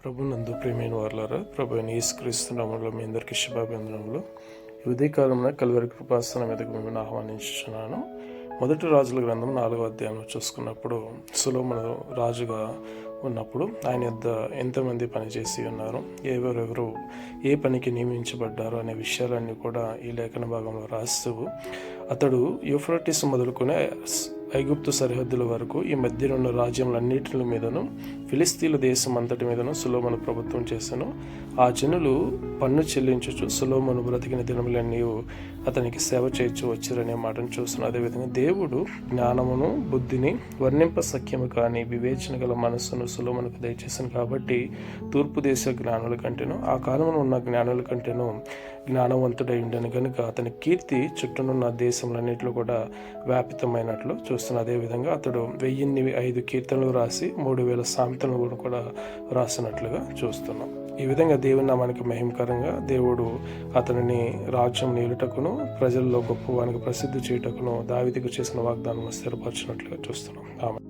ప్రభునందు ప్రియమైన వారులారా, ప్రభు అయిన యేసుక్రీస్తు నామములో మీ అందరికీ శుభాభివందనములు. ఈ ఉదయకాలంలో కల్వరి కృపాసనం మీదకు మిమ్మల్ని ఆహ్వానించుచున్నాను. మొదటి రాజుల గ్రంథం 4వ అధ్యాయంలో చూసుకున్నప్పుడు సొలొమోను రాజుగా ఉన్నప్పుడు ఆయన యొద్ద ఎంతమంది పనిచేసి ఉన్నారు, ఎవరెవరు ఏ పనికి నియమించబడ్డారు అనే విషయాలన్నీ కూడా ఈ లేఖన భాగంలో రాస్తూ అతడు యూఫ్రటీస్ మొదలుకొని ఐగుప్తు సరిహద్దుల వరకు ఈ మధ్యనున్న రాజ్యములన్నిటి మీదను ఫిలిస్తీన్ల దేశం అంతటి మీదను సొలొమోను ప్రభుత్వం చేశాను. ఆ జనులు పన్ను చెల్లించుచు సొలొమోను బ్రతికిన దినములన్నీ అతనికి సేవ చేయొచ్చు వచ్చారనే మాటను చూస్తున్నాను. అదేవిధంగా దేవుడు జ్ఞానమును బుద్ధిని వర్ణింప సఖ్యము కానీ వివేచన గల మనస్సును సొలొమోనుకు దయచేశాను. కాబట్టి తూర్పు దేశ జ్ఞానుల కంటేను ఆ కాలంలో ఉన్న జ్ఞానుల కంటేను జ్ఞానవంతుడై ఉండను కనుక అతని కీర్తి చుట్టూనున్న దేశములన్నింటిలో కూడా వ్యాపితమైనట్లు చూస్తున్నాను. అదేవిధంగా అతడు 1005 కీర్తనలు రాసి 3000 సామెతలను కూడా రాసినట్లుగా చూస్తున్నాం. ఈ విధంగా దేవుని నామానికి మహిమకరంగా దేవుడు అతనిని రాజ్యం నీలుటకును ప్రజల్లో గొప్పవానికి ప్రసిద్ధి చేయుటకును దావీదుకు చేసిన వాగ్దానం స్థిరపరచినట్లుగా చూస్తున్నాం. ఆమె